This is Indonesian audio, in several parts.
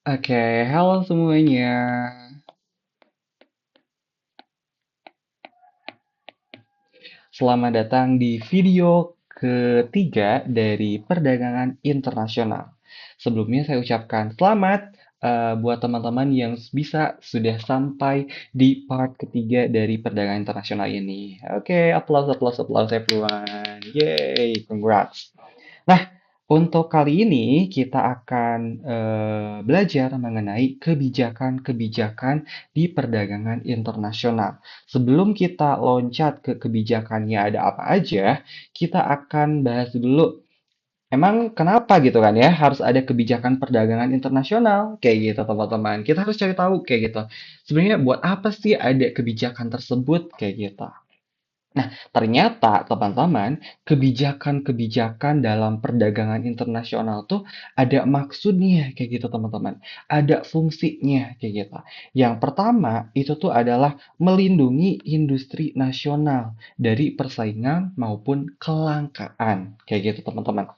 Oke, halo semuanya. Selamat datang di video ketiga dari perdagangan internasional. Sebelumnya saya ucapkan selamat buat teman-teman yang bisa sudah sampai di part ketiga dari perdagangan internasional ini. Oke, applause, applause, applause everyone. Yay, congrats. Nah, untuk kali ini kita akan belajar mengenai kebijakan-kebijakan di perdagangan internasional. Sebelum kita loncat ke kebijakannya ada apa aja, kita akan bahas dulu emang kenapa gitu kan ya harus ada kebijakan perdagangan internasional kayak gitu teman-teman. Kita harus cari tahu kayak gitu. Sebenarnya buat apa sih ada kebijakan tersebut kayak gitu. Nah, ternyata teman-teman, kebijakan-kebijakan dalam perdagangan internasional tuh ada maksudnya kayak gitu teman-teman. Ada fungsinya kayak gitu. Yang pertama itu tuh adalah melindungi industri nasional dari persaingan maupun kelangkaan kayak gitu teman-teman.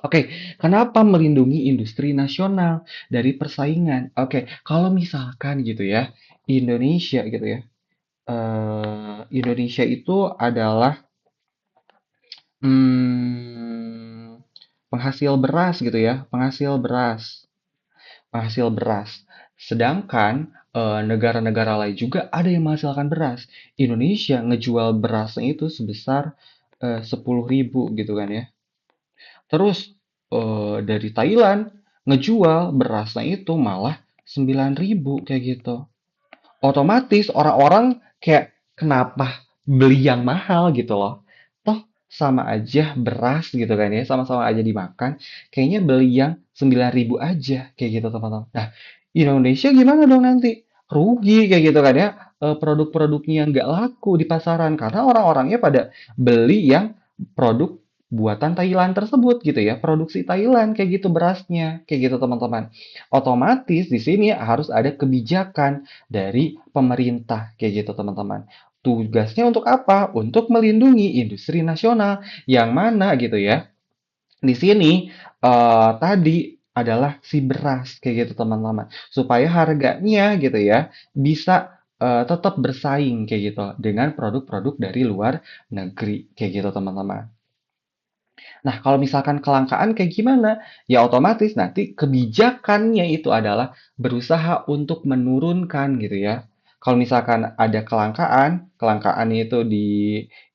Oke, kenapa melindungi industri nasional dari persaingan? Oke, kalau misalkan gitu ya, Indonesia gitu ya, Indonesia itu adalah hmm, penghasil beras gitu ya, penghasil beras. Sedangkan negara-negara lain juga ada yang menghasilkan beras. Indonesia ngejual berasnya itu sebesar 10.000 gitu kan ya. Terus dari Thailand ngejual berasnya itu malah 9.000 kayak gitu. Otomatis orang-orang kayak kenapa beli yang mahal gitu loh. Toh sama aja beras gitu kan ya, sama-sama aja dimakan. Kayaknya beli yang 9.000 aja kayak gitu teman-teman. Nah, Indonesia gimana dong nanti? Rugi kayak gitu kan ya. Produk-produknya nggak laku di pasaran karena orang-orangnya pada beli yang produk buatan Thailand tersebut gitu ya, produksi Thailand kayak gitu berasnya, kayak gitu teman-teman. Otomatis di sini harus ada kebijakan dari pemerintah kayak gitu teman-teman. Tugasnya untuk apa? Untuk melindungi industri nasional yang mana gitu ya. Di sini tadi adalah si beras kayak gitu teman-teman. Supaya harganya gitu ya bisa tetap bersaing kayak gitu dengan produk-produk dari luar negeri kayak gitu teman-teman. Nah, kalau misalkan kelangkaan kayak gimana? Ya otomatis nanti kebijakannya itu adalah berusaha untuk menurunkan gitu ya. Kalau misalkan ada kelangkaan, kelangkaannya itu di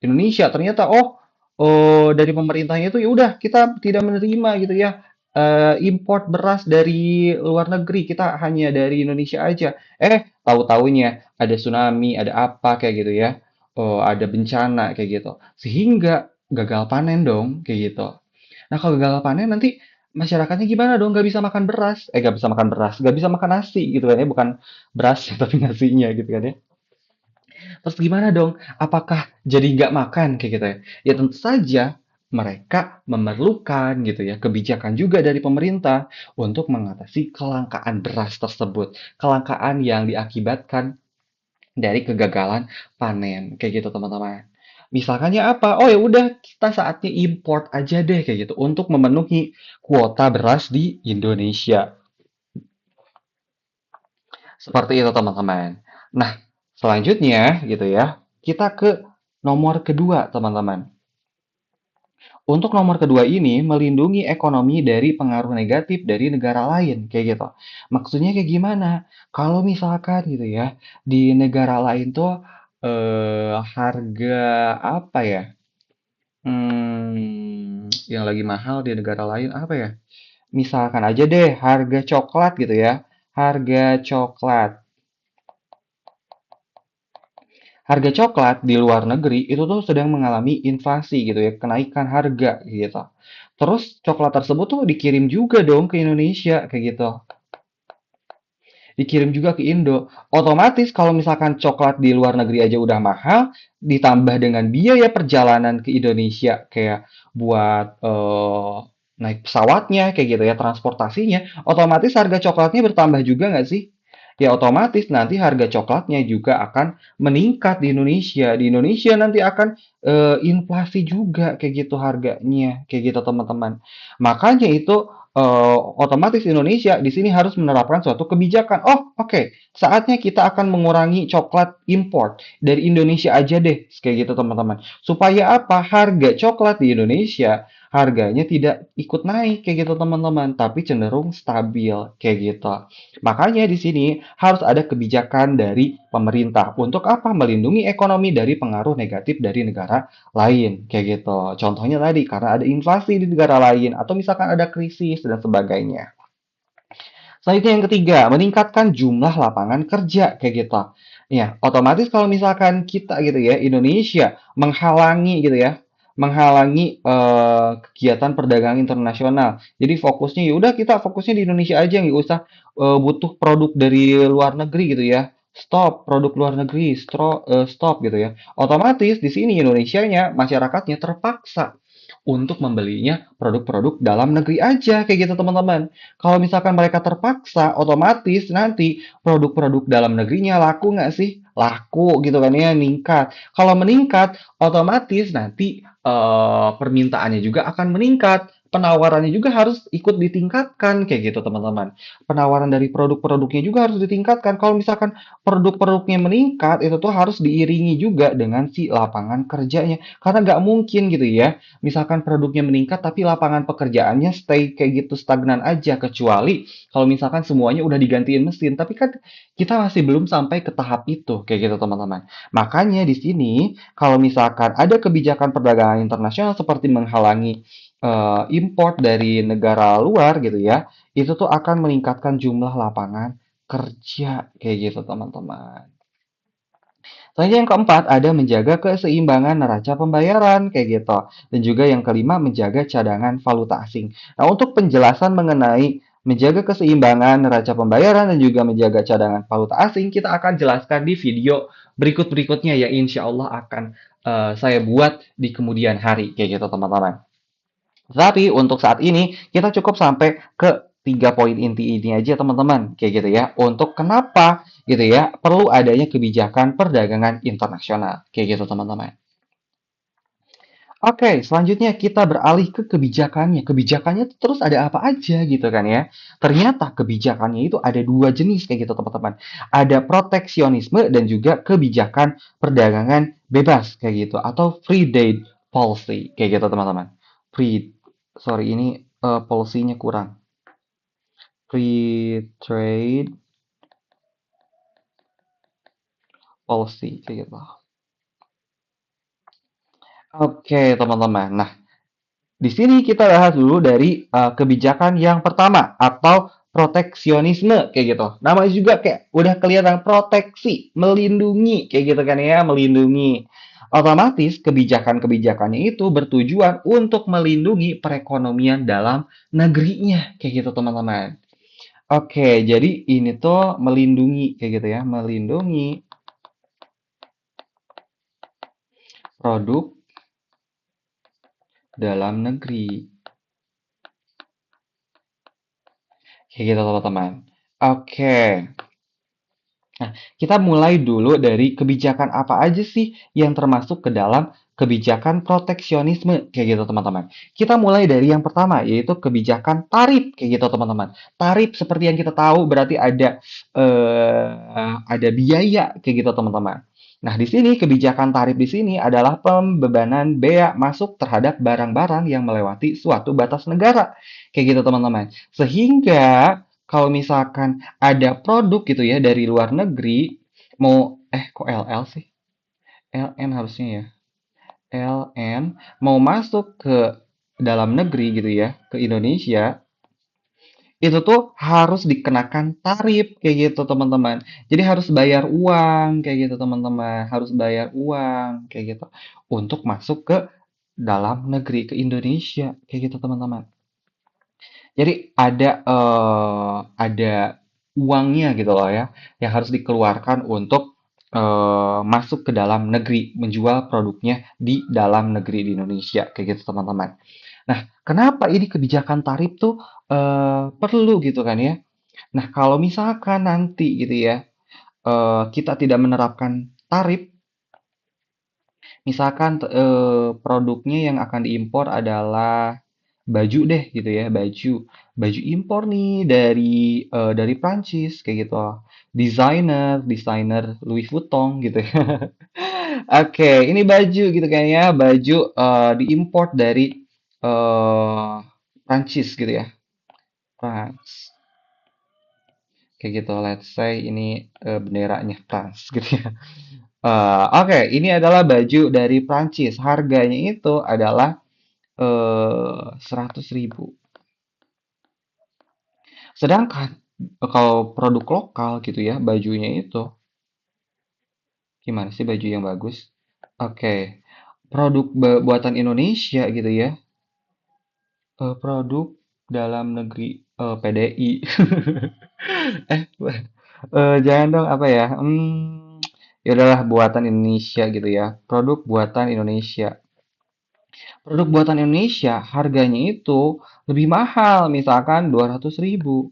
Indonesia ternyata dari pemerintahnya itu ya udah kita tidak menerima gitu ya. Import beras dari luar negeri, kita hanya dari Indonesia aja. Tahu-taunya ada tsunami, ada apa kayak gitu ya. Oh, ada bencana kayak gitu. Sehingga gagal panen dong, kayak gitu. Nah, kalau gagal panen nanti masyarakatnya gimana dong? Nggak bisa makan beras. Nggak bisa makan beras, nggak bisa makan nasi gitu kan ya. Bukan beras tapi nasinya gitu kan ya. Terus gimana dong? Apakah jadi nggak makan kayak gitu ya? Ya tentu saja mereka memerlukan gitu ya kebijakan juga dari pemerintah untuk mengatasi kelangkaan beras tersebut. Kelangkaan yang diakibatkan dari kegagalan panen kayak gitu teman-teman. Misalkannya apa? Oh ya udah kita saatnya import aja deh kayak gitu untuk memenuhi kuota beras di Indonesia. Seperti itu teman-teman. Nah, selanjutnya gitu ya, kita ke nomor kedua teman-teman. Untuk nomor kedua ini melindungi ekonomi dari pengaruh negatif dari negara lain kayak gitu. Maksudnya kayak gimana? Kalau misalkan gitu ya di negara lain tuh harga apa ya? Yang lagi mahal di negara lain apa ya? Misalkan aja deh harga coklat gitu ya. Harga coklat. Harga coklat di luar negeri itu tuh sedang mengalami inflasi gitu ya, kenaikan harga gitu. Terus coklat tersebut tuh dikirim juga dong ke Indonesia kayak gitu. Dikirim juga ke Indo. Otomatis kalau misalkan coklat di luar negeri aja udah mahal, ditambah dengan biaya perjalanan ke Indonesia kayak buat naik pesawatnya kayak gitu ya, transportasinya, otomatis harga coklatnya bertambah juga nggak sih? Ya otomatis nanti harga coklatnya juga akan meningkat di Indonesia. Di Indonesia nanti akan inflasi juga kayak gitu harganya, kayak gitu teman-teman. Makanya itu otomatis Indonesia di sini harus menerapkan suatu kebijakan. Oh, oke, saatnya kita akan mengurangi coklat import dari Indonesia aja deh, kayak gitu teman-teman. Supaya apa? Harga coklat di Indonesia harganya tidak ikut naik kayak gitu teman-teman, tapi cenderung stabil kayak gitu. Makanya di sini harus ada kebijakan dari pemerintah untuk apa? Melindungi ekonomi dari pengaruh negatif dari negara lain kayak gitu. Contohnya tadi karena ada inflasi di negara lain atau misalkan ada krisis dan sebagainya. Selanjutnya yang ketiga, meningkatkan jumlah lapangan kerja kayak gitu. Ya, otomatis kalau misalkan kita gitu ya, Indonesia menghalangi gitu ya, menghalangi kegiatan perdagangan internasional. Jadi fokusnya ya udah kita fokusnya di Indonesia aja, nggak usah butuh produk dari luar negeri gitu ya. Stop produk luar negeri, stop gitu ya. Otomatis di sini Indonesianya masyarakatnya terpaksa untuk membelinya produk-produk dalam negeri aja kayak gitu teman-teman. Kalau misalkan mereka terpaksa, otomatis nanti produk-produk dalam negerinya laku nggak sih? Laku gitu kan ya, meningkat. Kalau meningkat, otomatis nanti permintaannya juga akan meningkat. Penawarannya juga harus ikut ditingkatkan kayak gitu teman-teman. Penawaran dari produk-produknya juga harus ditingkatkan. Kalau misalkan produk-produknya meningkat, itu tuh harus diiringi juga dengan si lapangan kerjanya. Karena nggak mungkin gitu ya misalkan produknya meningkat tapi lapangan pekerjaannya stay kayak gitu stagnan aja kecuali kalau misalkan semuanya udah digantiin mesin tapi kan kita masih belum sampai ke tahap itu kayak gitu teman-teman. Makanya di sini kalau misalkan ada kebijakan perdagangan internasional seperti menghalangi import dari negara luar gitu ya, itu tuh akan meningkatkan jumlah lapangan kerja kayak gitu teman-teman. Selanjutnya yang keempat ada menjaga keseimbangan neraca pembayaran kayak gitu. Dan juga yang kelima menjaga cadangan valuta asing. Nah, untuk penjelasan mengenai menjaga keseimbangan neraca pembayaran dan juga menjaga cadangan valuta asing, kita akan jelaskan di video berikut-berikutnya ya insya Allah akan saya buat di kemudian hari kayak gitu teman-teman. Tapi untuk saat ini kita cukup sampai ke 3 poin inti ini aja teman-teman. Kayak gitu ya. Untuk kenapa gitu ya perlu adanya kebijakan perdagangan internasional. Kayak gitu teman-teman. Oke, selanjutnya kita beralih ke kebijakannya. Kebijakannya tuh terus ada apa aja gitu kan ya. Ternyata kebijakannya itu ada 2 jenis kayak gitu teman-teman. Ada proteksionisme dan juga kebijakan perdagangan bebas kayak gitu atau free trade policy kayak gitu teman-teman. Free, sorry ini policy-nya kurang. Free trade policy kayak gitu. Oke teman-teman. Nah, di sini kita bahas dulu dari kebijakan yang pertama atau proteksionisme kayak gitu. Namanya juga kayak udah kelihatan proteksi, melindungi kayak gitu kan ya, melindungi. Otomatis kebijakan-kebijakannya itu bertujuan untuk melindungi perekonomian dalam negerinya kayak gitu teman-teman. Oke, jadi ini tuh melindungi kayak gitu ya, melindungi produk dalam negeri. Kayak gitu teman-teman. Oke. Nah, kita mulai dulu dari kebijakan apa aja sih yang termasuk ke dalam kebijakan proteksionisme kayak gitu teman-teman. Kita mulai dari yang pertama yaitu kebijakan tarif kayak gitu teman-teman. Tarif seperti yang kita tahu berarti ada biaya kayak gitu teman-teman. Nah, di sini kebijakan tarif di sini adalah pembebanan bea masuk terhadap barang-barang yang melewati suatu batas negara. Kayak gitu teman-teman. Sehingga kalau misalkan ada produk gitu ya dari luar negeri mau kok LL sih? LN harusnya ya. LN mau masuk ke dalam negeri gitu ya, ke Indonesia, itu tuh harus dikenakan tarif kayak gitu teman-teman. Jadi harus bayar uang kayak gitu teman-teman, harus bayar uang kayak gitu untuk masuk ke dalam negeri ke Indonesia kayak gitu teman-teman. Jadi ada uangnya gitu loh ya, yang harus dikeluarkan untuk masuk ke dalam negeri, menjual produknya di dalam negeri di Indonesia, kayak gitu teman-teman. Nah, kenapa ini kebijakan tarif tuh perlu gitu kan ya? Nah, kalau misalkan nanti gitu ya, kita tidak menerapkan tarif, misalkan produknya yang akan diimpor adalah baju deh gitu ya, baju impor nih dari Prancis kayak gitu. Desainer Louis Vuitton gitu ya. Oke, ini baju gitu kan ya, baju diimpor dari eh Prancis gitu ya. France. Kayak gitu, let's say ini benderanya France gitu ya. Oke, ini adalah baju dari Prancis. Harganya itu adalah 100.000. Sedangkan kalau produk lokal gitu ya, bajunya itu gimana sih baju yang bagus? Oke, produk buatan Indonesia gitu ya. Produk dalam negeri PDI. eh, jangan dong apa ya? Ya udahlah buatan Indonesia gitu ya. Produk buatan Indonesia. Produk buatan Indonesia harganya itu lebih mahal, misalkan 200.000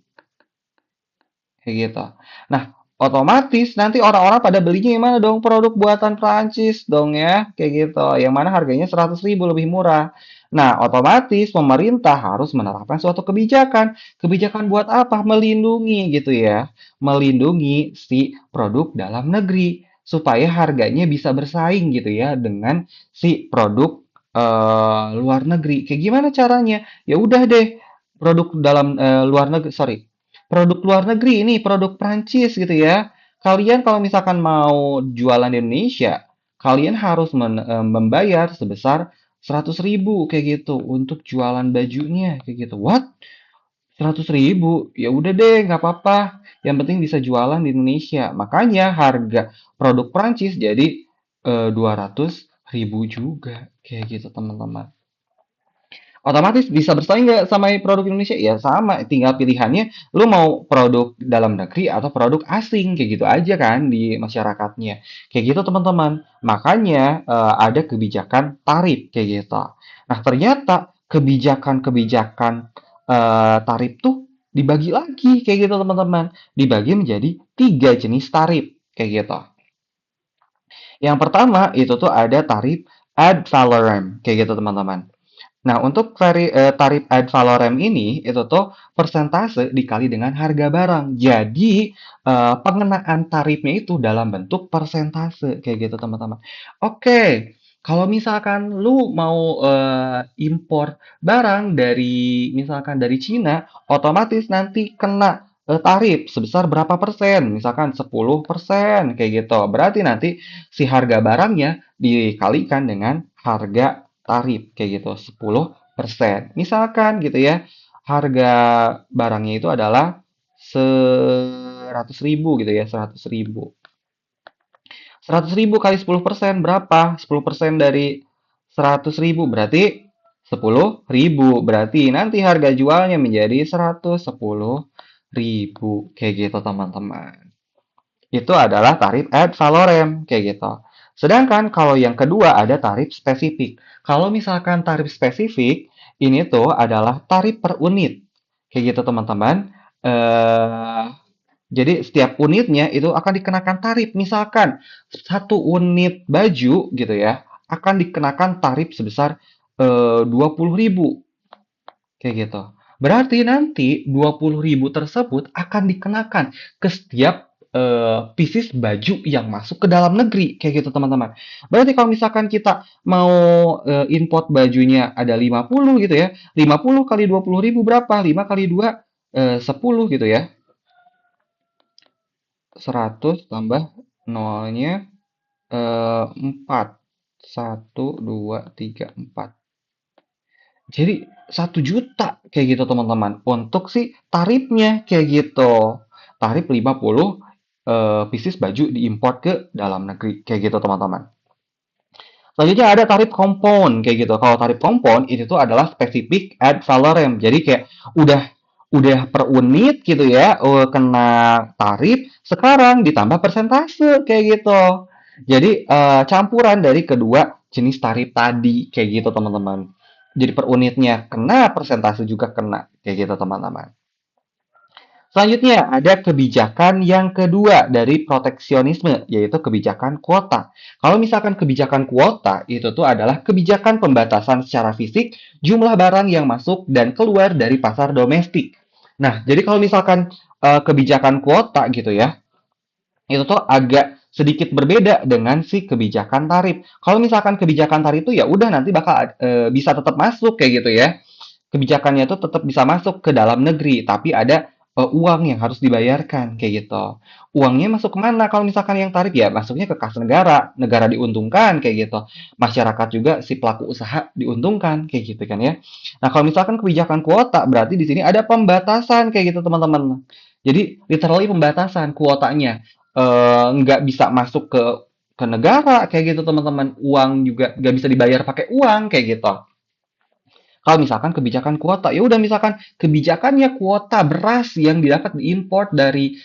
kayak gitu. Nah, otomatis nanti orang-orang pada belinya yang mana dong? Produk buatan Prancis dong ya, kayak gitu. Yang mana harganya 100.000 lebih murah. Nah, otomatis pemerintah harus menerapkan suatu kebijakan. Kebijakan buat apa? Melindungi gitu ya. Melindungi si produk dalam negeri supaya harganya bisa bersaing gitu ya dengan si produk luar negeri. Kayak gimana caranya? Ya udah deh, produk dalam luar negeri, sorry, produk luar negeri ini, produk Prancis gitu ya. Kalian kalau misalkan mau jualan di Indonesia, kalian harus membayar sebesar 100.000 kayak gitu untuk jualan bajunya kayak gitu. What? 100.000? Ya udah deh, nggak apa-apa. Yang penting bisa jualan di Indonesia. Makanya harga produk Prancis jadi 200.000 juga kayak gitu teman-teman. Otomatis bisa bersaing nggak sama produk Indonesia? Ya sama, tinggal pilihannya lu mau produk dalam negeri atau produk asing kayak gitu aja kan di masyarakatnya. Kayak gitu teman-teman. Makanya ada kebijakan tarif kayak gitu. Nah, ternyata kebijakan-kebijakan tarif tuh dibagi lagi kayak gitu teman-teman. Dibagi menjadi 3 jenis tarif kayak gitu. Yang pertama itu tuh ada tarif ad valorem kayak gitu teman-teman. Nah, untuk tarif ad valorem ini, itu tuh persentase dikali dengan harga barang. Jadi, pengenaan tarifnya itu dalam bentuk persentase, kayak gitu, teman-teman. Oke, kalau misalkan lu mau impor barang dari, misalkan dari Cina, otomatis nanti kena tarif sebesar berapa persen? Misalkan 10%, kayak gitu. Berarti nanti si harga barangnya dikalikan dengan harga tarif kayak gitu 10%. Misalkan gitu ya, harga barangnya itu adalah 100.000 gitu ya, 100.000. 100.000 kali 10% berapa? 10% dari 100.000 berarti 10.000. Berarti nanti harga jualnya menjadi 110.000 kayak gitu teman-teman. Itu adalah tarif ad valorem kayak gitu. Sedangkan kalau yang kedua ada tarif spesifik. Kalau misalkan tarif spesifik ini tuh adalah tarif per unit. Kayak gitu teman-teman. Eh jadi setiap unitnya itu akan dikenakan tarif. Misalkan 1 unit baju gitu ya akan dikenakan tarif sebesar 20.000 kayak gitu. Berarti nanti 20.000 tersebut akan dikenakan ke setiap pieces baju yang masuk ke dalam negeri kayak gitu teman-teman. Berarti kalau misalkan kita mau import bajunya ada 50 gitu ya. 50 kali 20.000 berapa? 5 kali 2 10 gitu ya. 100 tambah nolnya 4. 1, 2, 3, 4. Jadi 1 juta kayak gitu teman-teman. Untuk si tarifnya kayak gitu. Tarif 50 pieces baju diimpor ke dalam negeri kayak gitu teman-teman. Selanjutnya ada tarif kompon kayak gitu. Kalau tarif kompon itu tuh adalah spesifik ad valorem. Jadi kayak udah udah per unit gitu ya, kena tarif, sekarang ditambah persentase kayak gitu. Jadi campuran dari kedua jenis tarif tadi kayak gitu teman-teman. Jadi per unitnya kena, persentase juga kena kayak gitu teman-teman. Selanjutnya ada kebijakan yang kedua dari proteksionisme, yaitu kebijakan kuota. Kalau misalkan kebijakan kuota itu tuh adalah kebijakan pembatasan secara fisik jumlah barang yang masuk dan keluar dari pasar domestik. Nah, jadi kalau misalkan kebijakan kuota gitu ya, itu tuh agak sedikit berbeda dengan si kebijakan tarif. Kalau misalkan kebijakan tarif itu ya udah nanti bakal bisa tetap masuk kayak gitu ya, kebijakannya itu tetap bisa masuk ke dalam negeri, tapi ada uang yang harus dibayarkan kayak gitu. Uangnya masuk kemana? Kalau misalkan yang tarif ya masuknya ke kas negara, negara diuntungkan kayak gitu. Masyarakat juga si pelaku usaha diuntungkan kayak gitu kan ya. Nah, kalau misalkan kebijakan kuota berarti di sini ada pembatasan kayak gitu teman-teman. Jadi literally pembatasan kuotanya nggak bisa masuk ke negara kayak gitu teman-teman. Uang juga nggak bisa dibayar pakai uang kayak gitu. Kalau misalkan kebijakan kuota, ya udah misalkan kebijakannya kuota beras yang didapat diimpor dari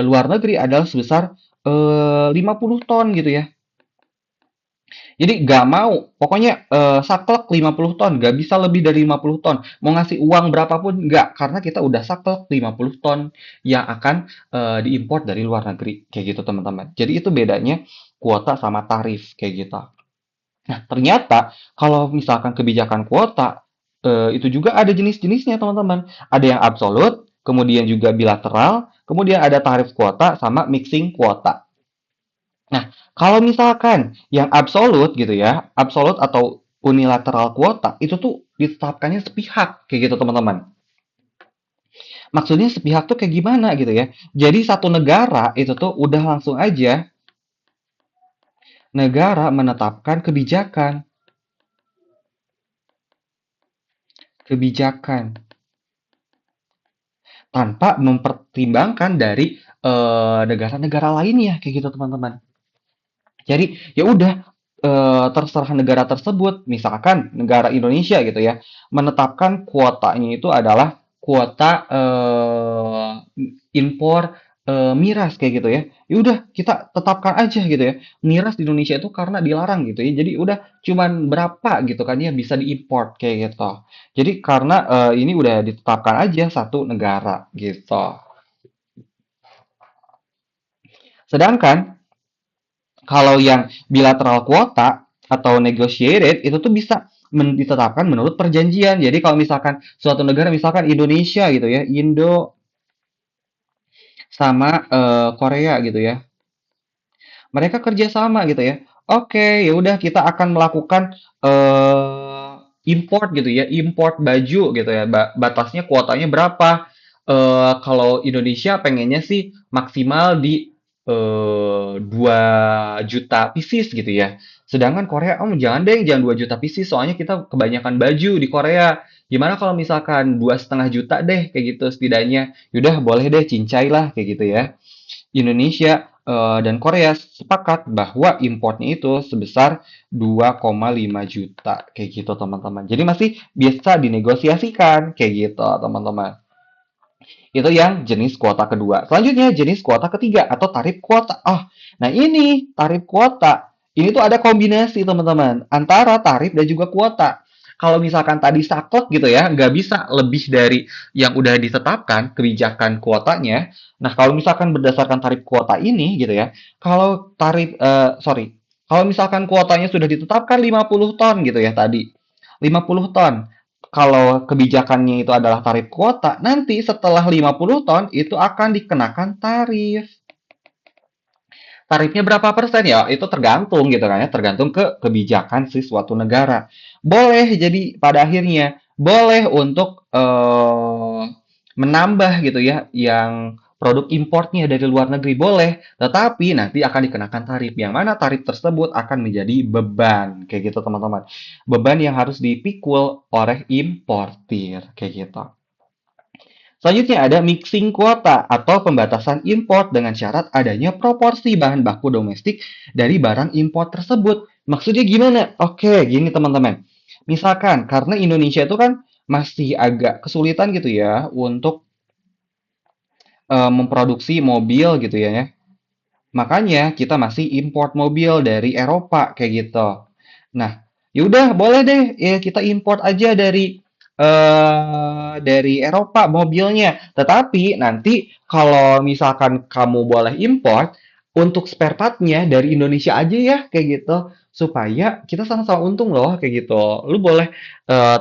luar negeri adalah sebesar 50 ton gitu ya. Jadi nggak mau, pokoknya saklek 50 ton, nggak bisa lebih dari 50 ton. Mau ngasih uang berapapun nggak, karena kita udah saklek 50 ton yang akan diimpor dari luar negeri, kayak gitu teman-teman. Jadi itu bedanya kuota sama tarif, kayak gitu. Nah, ternyata kalau misalkan kebijakan kuota, itu juga ada jenis-jenisnya, teman-teman. Ada yang absolut, kemudian juga bilateral, kemudian ada tarif kuota sama mixing kuota. Nah, kalau misalkan yang absolut gitu ya, absolut atau unilateral kuota, itu tuh ditetapkannya sepihak, kayak gitu, teman-teman. Maksudnya sepihak tuh kayak gimana gitu ya. Jadi satu negara itu tuh udah langsung aja negara menetapkan kebijakan tanpa mempertimbangkan dari negara-negara lainnya kayak gitu teman-teman. Jadi ya udah terserah negara tersebut, misalkan negara Indonesia gitu ya, menetapkan kuotanya itu adalah kuota impor miras kayak gitu ya. Ya udah kita tetapkan aja gitu ya. Miras di Indonesia itu karena dilarang gitu ya. Jadi udah cuman berapa gitu kan ya bisa diimpor kayak gitu. Jadi karena ini udah ditetapkan aja satu negara gitu. Sedangkan kalau yang bilateral kuota atau negotiated itu tuh bisa ditetapkan menurut perjanjian. Jadi kalau misalkan suatu negara, misalkan Indonesia gitu ya, Indo sama Korea gitu ya, mereka kerjasama gitu ya. Oke, ya udah kita akan melakukan import gitu ya, import baju gitu ya. Batasnya kuotanya berapa? Kalau Indonesia pengennya sih maksimal di 2 juta pieces gitu ya. Sedangkan Korea, oh jangan deh, jangan 2 juta pieces, soalnya kita kebanyakan baju di Korea. Gimana kalau misalkan 2,5 juta deh, kayak gitu setidaknya. Yaudah, boleh deh, cincai lah, kayak gitu ya. Indonesia dan Korea sepakat bahwa importnya itu sebesar 2,5 juta kayak gitu teman-teman. Jadi masih bisa dinegosiasikan kayak gitu teman-teman. Itu yang jenis kuota kedua. Selanjutnya jenis kuota ketiga atau tarif kuota. Nah ini tarif kuota. Ini tuh ada kombinasi teman-teman antara tarif dan juga kuota. Kalau misalkan tadi saklek gitu ya, nggak bisa lebih dari yang udah ditetapkan kebijakan kuotanya. Nah kalau misalkan berdasarkan tarif kuota ini gitu ya, kalau kalau misalkan kuotanya sudah ditetapkan 50 ton gitu ya tadi, 50 ton. Kalau kebijakannya itu adalah tarif kuota, nanti setelah 50 ton itu akan dikenakan tarif. Tarifnya berapa persen ya? Itu tergantung gitu kan ya, tergantung ke kebijakan si suatu negara. Boleh jadi pada akhirnya boleh untuk menambah gitu ya yang produk importnya dari luar negeri boleh, tetapi nanti akan dikenakan tarif. Yang mana tarif tersebut akan menjadi beban kayak gitu teman-teman. Beban yang harus dipikul oleh importir kayak gitu. Selanjutnya ada mixing kuota atau pembatasan impor dengan syarat adanya proporsi bahan baku domestik dari barang impor tersebut. Maksudnya gimana? Oke, gini teman-teman. Misalkan karena Indonesia itu kan masih agak kesulitan gitu ya untuk memproduksi mobil gitu ya. Makanya kita masih import mobil dari Eropa kayak gitu. Nah, yaudah boleh deh ya kita import aja dari dari Eropa mobilnya. Tetapi nanti kalau misalkan kamu boleh import untuk spare partnya dari Indonesia aja ya kayak gitu supaya kita sama-sama untung loh kayak gitu. Lu boleh eh,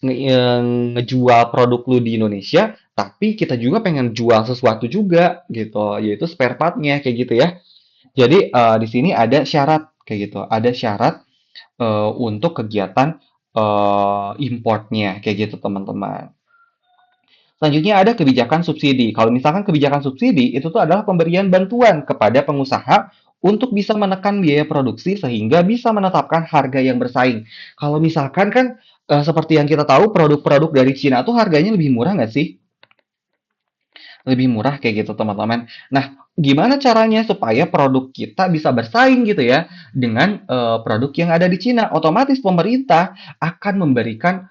ngejual produk lu di Indonesia, tapi kita juga pengen jual sesuatu juga gitu, yaitu spare partnya kayak gitu ya. Jadi di sini ada syarat kayak gitu, ada syarat untuk kegiatan importnya kayak gitu teman-teman. Selanjutnya ada kebijakan subsidi. Kalau misalkan kebijakan subsidi itu tuh adalah pemberian bantuan kepada pengusaha untuk bisa menekan biaya produksi sehingga bisa menetapkan harga yang bersaing. Kalau misalkan kan seperti yang kita tahu produk-produk dari Cina tuh harganya lebih murah nggak sih? Lebih murah kayak gitu teman-teman. Nah, gimana caranya supaya produk kita bisa bersaing gitu ya dengan produk yang ada di Cina? Otomatis pemerintah akan memberikan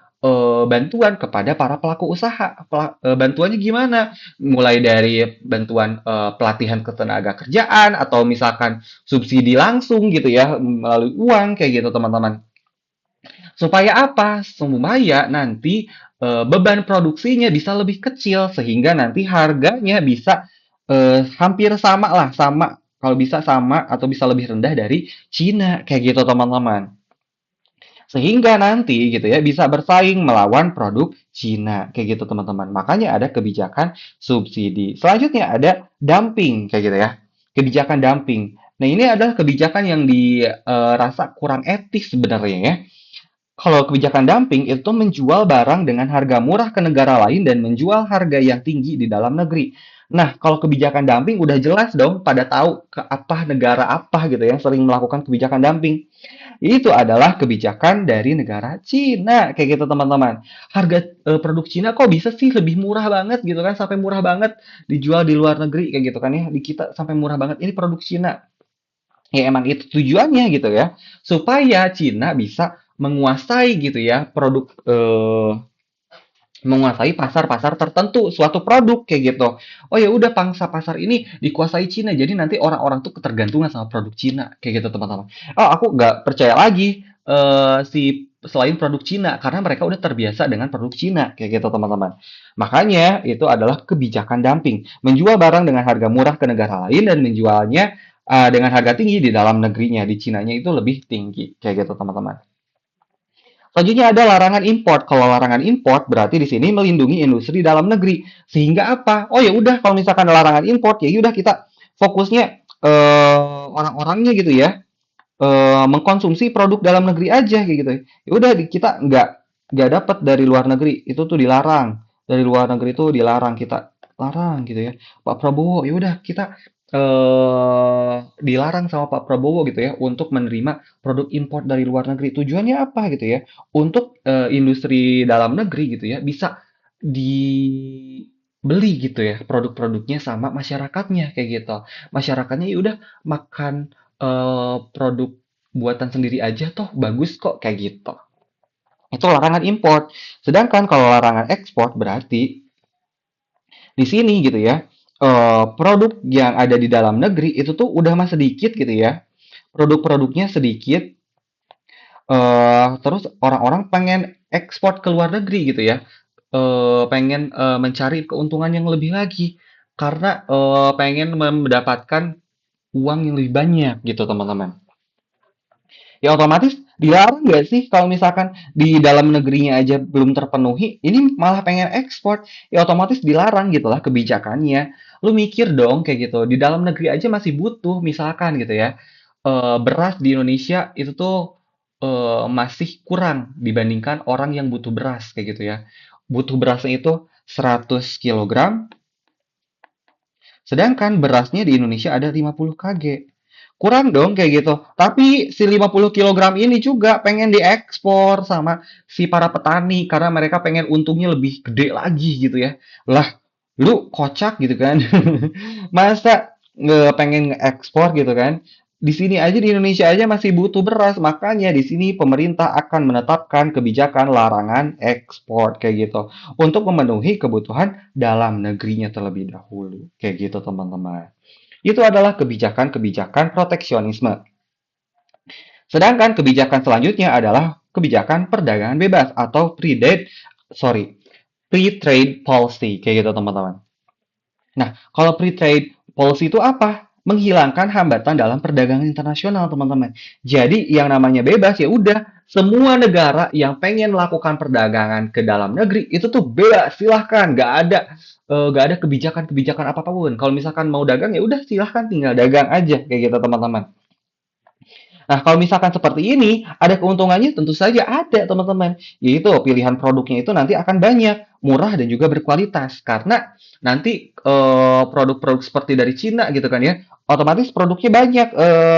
bantuan kepada para pelaku usaha. Bantuannya gimana? Mulai dari bantuan pelatihan ketenaga kerjaan atau misalkan subsidi langsung gitu ya melalui uang kayak gitu teman-teman. Supaya apa? Supaya nanti beban produksinya bisa lebih kecil sehingga nanti harganya bisa hampir sama lah, sama kalau bisa sama atau bisa lebih rendah dari Cina kayak gitu teman-teman. Sehingga nanti gitu ya bisa bersaing melawan produk Cina kayak gitu teman-teman. Makanya ada kebijakan subsidi. Selanjutnya ada dumping kayak gitu ya. Kebijakan dumping. Nah, ini adalah kebijakan yang dirasa kurang etis sebenarnya ya. Kalau kebijakan dumping itu menjual barang dengan harga murah ke negara lain dan menjual harga yang tinggi di dalam negeri. Nah, kalau kebijakan dumping udah jelas dong pada tahu ke apa negara apa gitu yang sering melakukan kebijakan dumping. Itu adalah kebijakan dari negara Cina kayak gitu teman-teman. Harga produk Cina kok bisa sih lebih murah banget gitu kan sampai murah banget dijual di luar negeri kayak gitu kan ya. Di kita sampai murah banget ini produk Cina. Ya emang itu tujuannya gitu ya, supaya Cina bisa menguasai gitu ya menguasai pasar-pasar tertentu suatu produk kayak gitu. Oh ya udah pangsa pasar ini dikuasai Cina, jadi nanti orang-orang tuh ketergantungan sama produk Cina kayak gitu teman-teman. Oh aku nggak percaya lagi si selain produk Cina karena mereka udah terbiasa dengan produk Cina kayak gitu teman-teman. Makanya itu adalah kebijakan dumping, menjual barang dengan harga murah ke negara lain dan menjualnya dengan harga tinggi di dalam negerinya. Di Cinanya itu lebih tinggi kayak gitu teman-teman. Selanjutnya ada larangan import. Kalau larangan import berarti di sini melindungi industri dalam negeri. Sehingga apa? Oh ya udah kalau misalkan ada larangan import ya udah kita fokusnya orang-orangnya gitu ya mengkonsumsi produk dalam negeri aja kayak gitu. Ya udah kita nggak dapat dari luar negeri itu tuh dilarang. Dari luar negeri itu dilarang kita larang gitu ya. Pak Prabowo ya udah kita dilarang sama Pak Prabowo gitu ya untuk menerima produk impor dari luar negeri. Tujuannya apa gitu ya? Untuk industri dalam negeri gitu ya bisa dibeli gitu ya produk-produknya sama masyarakatnya kayak gitu. Masyarakatnya ya udah makan produk buatan sendiri aja toh bagus kok kayak gitu. Itu larangan import. Sedangkan kalau larangan ekspor berarti di sini gitu ya, produk yang ada di dalam negeri itu tuh udah mah sedikit gitu ya. Produk-produknya sedikit, terus orang-orang pengen ekspor ke luar negeri gitu ya. Pengen mencari keuntungan yang lebih lagi karena pengen mendapatkan uang yang lebih banyak gitu teman-teman. Ya otomatis dilarang nggak sih kalau misalkan di dalam negerinya aja belum terpenuhi, ini malah pengen ekspor, ya otomatis dilarang gitu lah kebijakannya. Lu mikir dong kayak gitu, di dalam negeri aja masih butuh misalkan gitu ya, beras di Indonesia itu tuh masih kurang dibandingkan orang yang butuh beras kayak gitu ya. Butuh berasnya itu 100 kilogram, sedangkan berasnya di Indonesia ada 50 kg. Kurang dong kayak gitu. Tapi si 50 kilogram ini juga pengen diekspor sama si para petani karena mereka pengen untungnya lebih gede lagi gitu ya. Lah, lu kocak gitu kan. Masa nggak pengen nge-ekspor gitu kan? Di sini aja di Indonesia aja masih butuh beras, makanya di sini pemerintah akan menetapkan kebijakan larangan ekspor kayak gitu untuk memenuhi kebutuhan dalam negerinya terlebih dahulu. Kayak gitu teman-teman. Itu adalah kebijakan-kebijakan proteksionisme. Sedangkan kebijakan selanjutnya adalah kebijakan perdagangan bebas atau free trade sorry, free trade policy kayak gitu teman-teman. Nah, kalau free trade policy itu apa? Menghilangkan hambatan dalam perdagangan internasional, teman-teman. Jadi, yang namanya bebas ya udah, semua negara yang pengen melakukan perdagangan ke dalam negeri itu tuh bebas, silahkan, nggak ada kebijakan-kebijakan apapun. Kalau misalkan mau dagang ya udah silahkan tinggal dagang aja kayak gitu teman-teman. Nah, kalau misalkan seperti ini, ada keuntungannya tentu saja ada, teman-teman. Yaitu pilihan produknya itu nanti akan banyak, murah dan juga berkualitas. Karena nanti produk-produk seperti dari Cina gitu kan ya, otomatis produknya banyak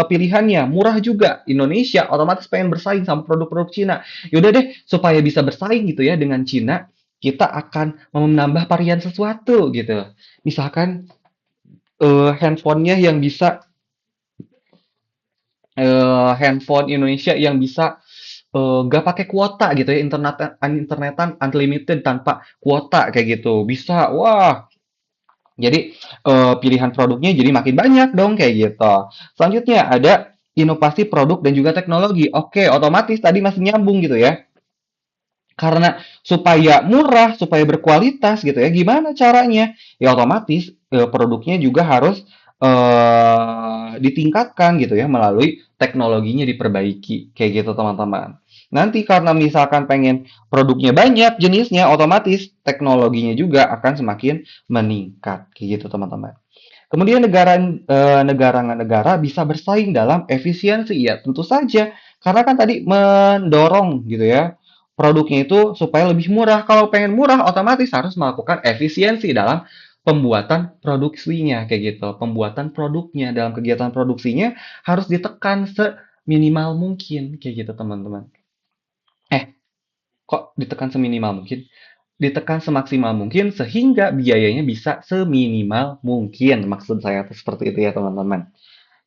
pilihannya, murah juga. Indonesia otomatis pengen bersaing sama produk-produk Cina. Yaudah deh, supaya bisa bersaing gitu ya dengan Cina, kita akan menambah varian sesuatu gitu. Misalkan handphonenya yang bisa handphone Indonesia yang bisa nggak pakai kuota gitu ya, internetan unlimited tanpa kuota kayak gitu bisa. Wah, jadi pilihan produknya jadi makin banyak dong kayak gitu. Selanjutnya ada inovasi produk dan juga teknologi. Oke, otomatis tadi masih nyambung gitu ya. Karena supaya murah, supaya berkualitas gitu ya, gimana caranya? Ya otomatis produknya juga harus ditingkatkan gitu ya melalui teknologinya diperbaiki kayak gitu teman-teman. Nanti karena misalkan pengen produknya banyak jenisnya, otomatis teknologinya juga akan semakin meningkat kayak gitu teman-teman. Kemudian negara-negara bisa bersaing dalam efisiensi, ya tentu saja. Karena kan tadi mendorong gitu ya, produknya itu supaya lebih murah. Kalau pengen murah, otomatis harus melakukan efisiensi dalam pembuatan produksinya, kayak gitu. Pembuatan produknya dalam kegiatan produksinya harus ditekan seminimal mungkin, kayak gitu teman-teman. Eh, kok ditekan seminimal mungkin? Ditekan semaksimal mungkin sehingga biayanya bisa seminimal mungkin. Maksud saya tuh seperti itu ya teman-teman.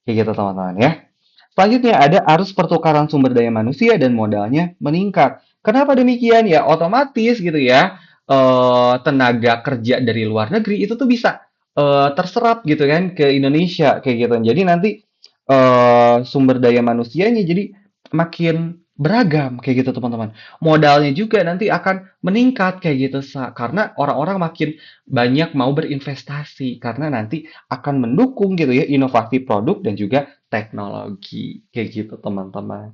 Kayak gitu teman-teman ya. Selanjutnya ada arus pertukaran sumber daya manusia dan modalnya meningkat. Kenapa demikian? Ya otomatis gitu ya. Tenaga kerja dari luar negeri itu tuh bisa terserap gitu kan ke Indonesia kayak gitu. Jadi nanti sumber daya manusianya jadi makin beragam kayak gitu teman-teman. Modalnya juga nanti akan meningkat kayak gitu karena orang-orang makin banyak mau berinvestasi karena nanti akan mendukung gitu ya inovasi produk dan juga teknologi kayak gitu teman-teman.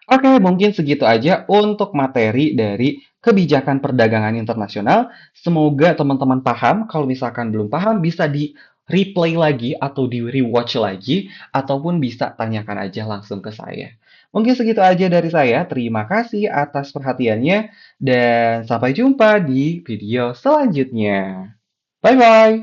Oke, mungkin segitu aja untuk materi dari kebijakan perdagangan internasional. Semoga teman-teman paham. Kalau misalkan belum paham, bisa di replay lagi atau di rewatch lagi, ataupun bisa tanyakan aja langsung ke saya. Mungkin segitu aja dari saya. Terima kasih atas perhatiannya, dan sampai jumpa di video selanjutnya. Bye bye.